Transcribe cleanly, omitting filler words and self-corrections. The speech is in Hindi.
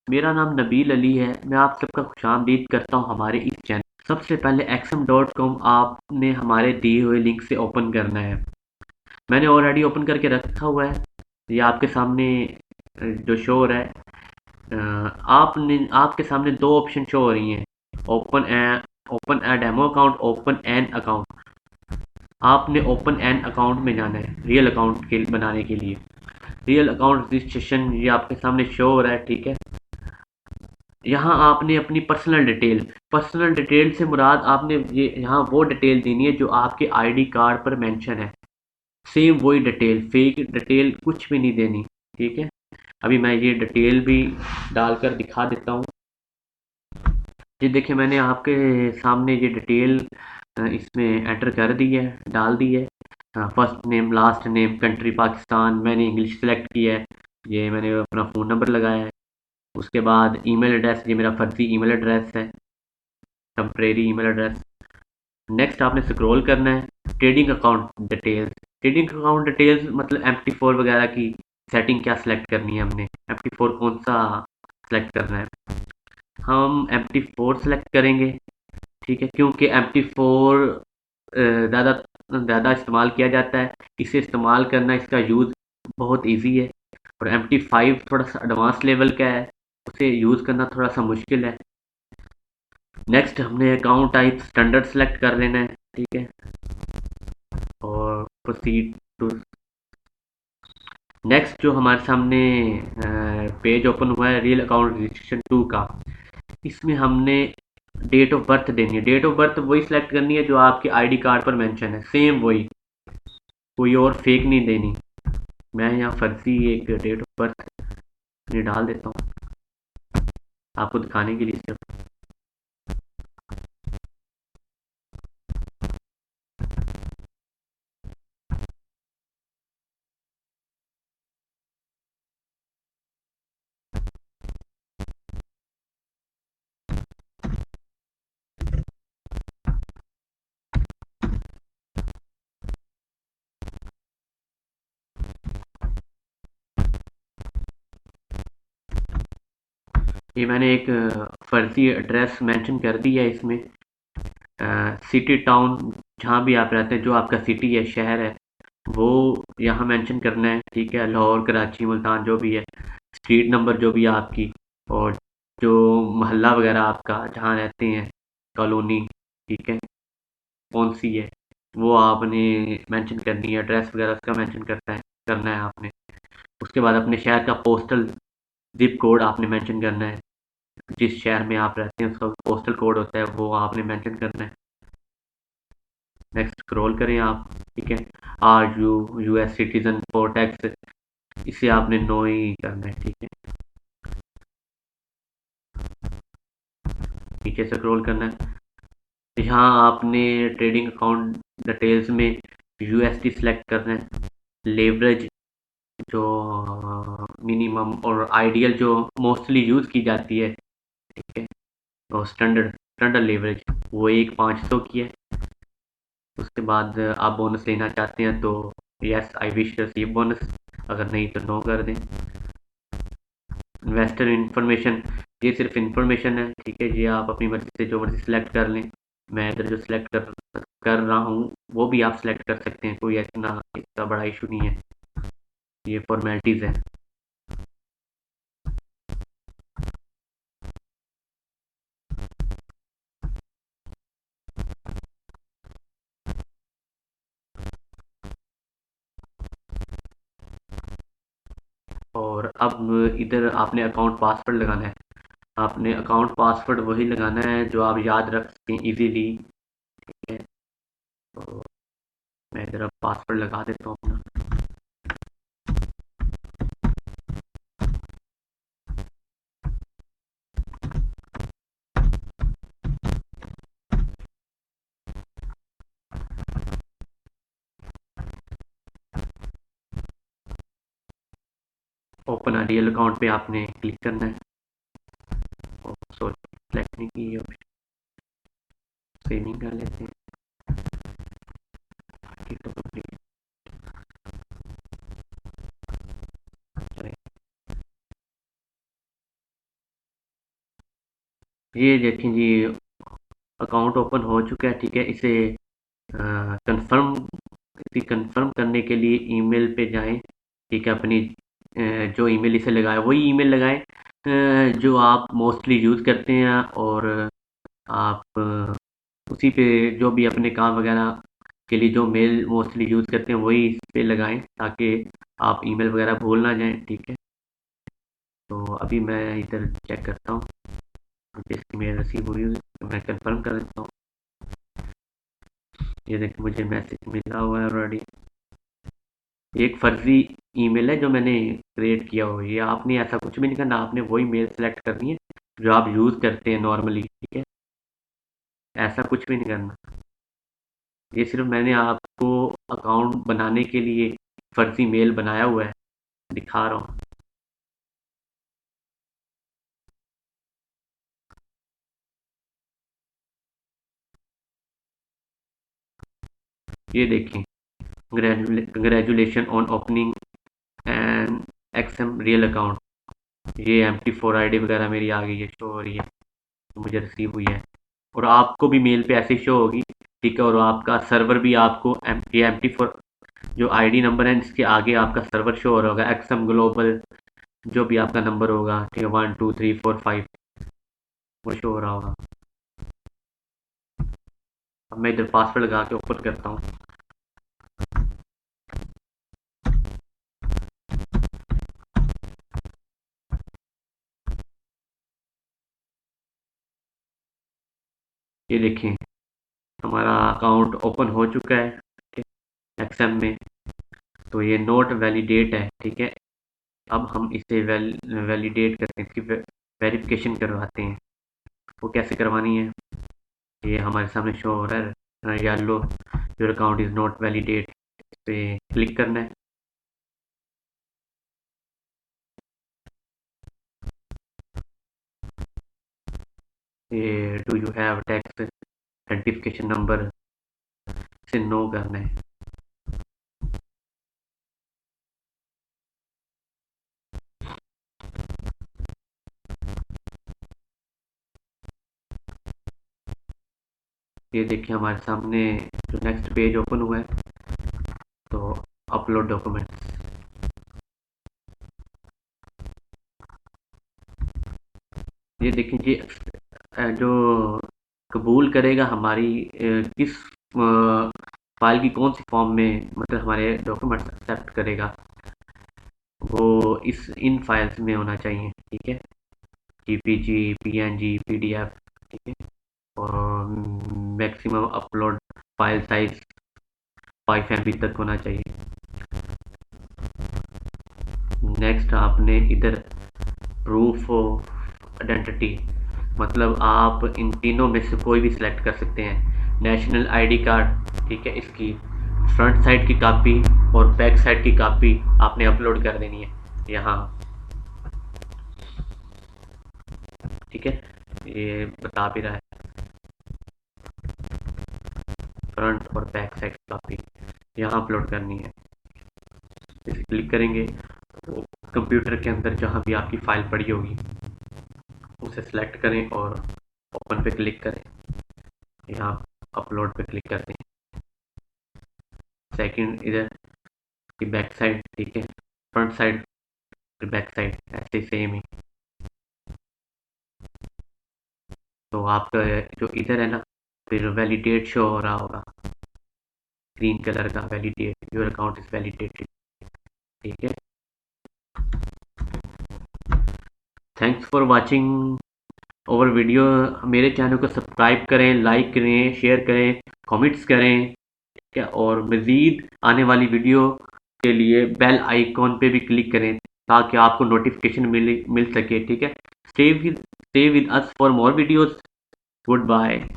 मेरा नाम नबील अली है। मैं आप सबका खुशामदीद करता हूँ हमारे इस चैनल। सबसे पहले exam.com आपने हमारे दिए हुए लिंक से ओपन करना है। मैंने ऑलरेडी ओपन करके रखा हुआ है। ये आपके सामने जो शो हो रहा है, आपने आपके सामने दो ऑप्शन शो हो रही हैं। Open a demo account, open an account. आपने ओपन एन अकाउंट में जाना है रियल अकाउंट के बनाने के लिए। रियल अकाउंट रजिस्ट्रेशन ये आपके सामने शो हो रहा है, ठीक है। यहाँ आपने अपनी पर्सनल डिटेल से मुराद आपने ये यहाँ वो डिटेल देनी है जो आपके आईडी कार्ड पर मेंशन है। सेम वही डिटेल, फेक डिटेल कुछ भी नहीं देनी, ठीक है। अभी मैं ये डिटेल भी डालकर दिखा देता हूँ। ये देखिए, मैंने आपके सामने ये डिटेल इसमें एंटर कर दी है, डाल दी है। First name, last name, country Pakistan, मैंने इंग्लिश सेलेक्ट किया है। ये मैंने अपना फ़ोन नंबर लगाया है। उसके बाद ईमेल एड्रेस, ये मेरा फर्जी ईमेल एड्रेस है, टेम्परेरी ईमेल एड्रेस। नेक्स्ट आपने स्क्रॉल करना है, trading account details. Trading account details मतलब MT4 वगैरह की सेटिंग क्या सिलेक्ट करनी है हमने, MT4 कौन सा सिलेक्ट करना है। हम MT4 सेलेक्ट करेंगे, ठीक है, क्योंकि MT4 ज़्यादा ज़्यादा इस्तेमाल किया जाता है। इसे इस्तेमाल करना, इसका यूज़ बहुत इजी है। और MT5 थोड़ा सा एडवांस लेवल का है, उसे यूज़ करना थोड़ा सा मुश्किल है। नेक्स्ट हमने अकाउंट टाइप स्टैंडर्ड सेलेक्ट कर लेना है, ठीक है। और प्रोसीड टू। नेक्स्ट जो हमारे सामने पेज ओपन हुआ है रियल अकाउंट रजिस्ट्रेशन 2 का, इसमें हमने डेट ऑफ बर्थ देनी है। डेट ऑफ बर्थ वही सिलेक्ट करनी है जो आपके आईडी कार्ड पर मेंशन है, सेम वही, कोई और फेक नहीं देनी। मैं यहाँ फर्जी एक डेट ऑफ बर्थ डाल देता हूँ आपको दिखाने के लिए सिर्फ। ये मैंने एक फर्जी एड्रेस मेंशन कर दिया है इसमें। सिटी टाउन, जहाँ भी आप रहते हैं, जो आपका सिटी है, शहर है, वो यहाँ मेंशन करना है, ठीक है। लाहौर, कराची, मुल्तान, जो भी है। स्ट्रीट नंबर जो भी है आपकी, और जो मोहल्ला वगैरह आपका जहाँ रहते हैं, कॉलोनी, ठीक है, कौन सी है, वो आपने मेंशन करनी है। एड्रेस वगैरह उसका मेंशन करना है आपने। उसके बाद अपने शहर का पोस्टल जिप कोड आपने मेंशन करना है। जिस शहर में आप रहते हैं उसका पोस्टल कोड होता है, वो आपने मेंशन करना है। नेक्स्ट स्क्रॉल करें आप, ठीक है। Are you US citizen for tax, इसे आपने नो ही करना है, ठीक है। नीचे स्क्रॉल करना है। यहाँ आपने ट्रेडिंग अकाउंट डिटेल्स में USD सेलेक्ट करना है। लेवरेज जो मिनिमम और आइडियल जो मोस्टली यूज़ की जाती है, ठीक है। और स्टैंडर्ड लेवरेज वो एक 500 की है। उसके बाद आप बोनस लेना चाहते हैं तो yes I wish receive bonus, अगर नहीं तो नो कर दें। इन्वेस्टर इन्फॉर्मेशन, ये सिर्फ इन्फॉर्मेशन है, ठीक है। ये आप अपनी मर्ज़ी से जो मर्ज़ी सेलेक्ट कर लें। मैं इधर जो सेलेक्ट कर रहा हूँ वो भी आप सेलेक्ट कर सकते हैं, कोई इतना इसका बड़ा इशू नहीं है। ये फॉर्मेलिटीज़ है। और अब इधर आपने अकाउंट पासवर्ड लगाना है। आपने अकाउंट पासवर्ड वही लगाना है जो आप याद रख सकें इजीली, ठीक है। तो मैं इधर अब पासवर्ड लगा देता हूँ अपना। ओपन रियल अकाउंट पे आपने क्लिक करना है। सॉरी, सेलेक्ट नहीं की, ऑप्शन सेविंग कर लेते हैं। ठीक है, complete करें। ये देखें जी, अकाउंट ओपन हो चुका है। ठीक है, इसे कंफर्म इसे कंफर्म करने के लिए ईमेल पे जाएं। ठीक है, अपनी जो ईमेल इसे लगाए वही ईमेल लगाएं जो आप मोस्टली यूज़ करते हैं, और आप उसी पे जो भी अपने काम वगैरह के लिए जो मेल मोस्टली यूज़ करते हैं वही इस पे लगाएं, ताकि आप ईमेल वगैरह भूल ना जाएं। ठीक है, तो अभी मैं इधर चेक करता हूँ, मुझे इसकी मेल रिसीव हुई, तो मैं कंफर्म कर देता हूँ। ये देखिए, मुझे मैसेज मिला हुआ है ऑलरेडी। एक फर्जी ईमेल है जो मैंने क्रिएट किया हुआ है। ये आपने ऐसा कुछ भी नहीं करना, आपने वही मेल सेलेक्ट करनी है जो आप यूज़ करते हैं नॉर्मली। ठीक है, ऐसा कुछ भी नहीं करना। ये सिर्फ मैंने आपको अकाउंट बनाने के लिए फर्जी मेल बनाया हुआ है, दिखा रहा हूँ। ये देखें, congratulation on opening N XM real account. ये MT4 ID वगैरह मेरी आ गई है, शो हो रही है, तो मुझे रिसीव हुई है। और आपको भी मेल पे ऐसे शो होगी। ठीक है, और आपका सर्वर भी आपको ये MT4 जो ID नंबर है जिसके आगे आपका सर्वर शो हो रहा होगा, एक्सएम ग्लोबल जो भी आपका नंबर होगा। ठीक है, 1 2 3 4 5 वो शो हो रहा होगा। अब मैं इधर पासवर्ड लगा के ओपन करता हूँ। ये देखें, हमारा अकाउंट ओपन हो चुका है एक्सएम में। तो ये नोट वैलिडेट है। ठीक है, अब हम इसे वैलिडेट करते हैं, इसकी वेरिफिकेशन करवाते हैं। वो कैसे करवानी है, ये हमारे सामने शो हो रहा है yellow, your account is not validate. इस पे क्लिक करना है। ये do you have tax identification number, इसे नो करना है। ये देखिए, हमारे सामने जो नेक्स्ट पेज ओपन हुआ है, तो अपलोड डॉक्यूमेंट्स। ये देखिए जी, जो कबूल करेगा हमारी किस फाइल की कौन सी फॉर्म में, मतलब हमारे डॉक्यूमेंट्स एक्सेप्ट करेगा, वो इस इन फाइल्स में होना चाहिए। ठीक है, JPG, PNG, PDF। ठीक है, और maximum upload file size 5 MB तक होना चाहिए। नेक्स्ट आपने इधर प्रूफ ऑफ आइडेंटिटी, मतलब आप इन तीनों में से कोई भी सिलेक्ट कर सकते हैं। नेशनल ID कार्ड, ठीक है, इसकी फ्रंट साइड की कॉपी और बैक साइड की कॉपी आपने अपलोड कर देनी है यहाँ। ठीक है, ये बता भी रहा है, फ्रंट और बैक साइड की कॉपी यहाँ अपलोड करनी है। इसे क्लिक करेंगे तो कंप्यूटर के अंदर जहाँ भी आपकी फ़ाइल पड़ी होगी उसे सेलेक्ट करें और ओपन पे क्लिक करें। यहाँ अपलोड पे क्लिक कर दें। सेकंड इधर की बैक साइड, ठीक है, फ्रंट साइड फिर बैक साइड ऐसे सेम ही। तो आपका जो इधर है ना, फिर वैलिडेट शो हो रहा होगा ग्रीन कलर का, validate, your account is validated. ठीक है, थैंक्स फॉर वाचिंग और वीडियो। मेरे चैनल को सब्सक्राइब करें, लाइक करें, शेयर करें, कमेंट्स करें। ठीक है, और मज़ीद आने वाली वीडियो के लिए बेल आइकॉन पे भी क्लिक करें ताकि आपको नोटिफिकेशन मिल सके। ठीक है, stay with us for more videos. Good bye.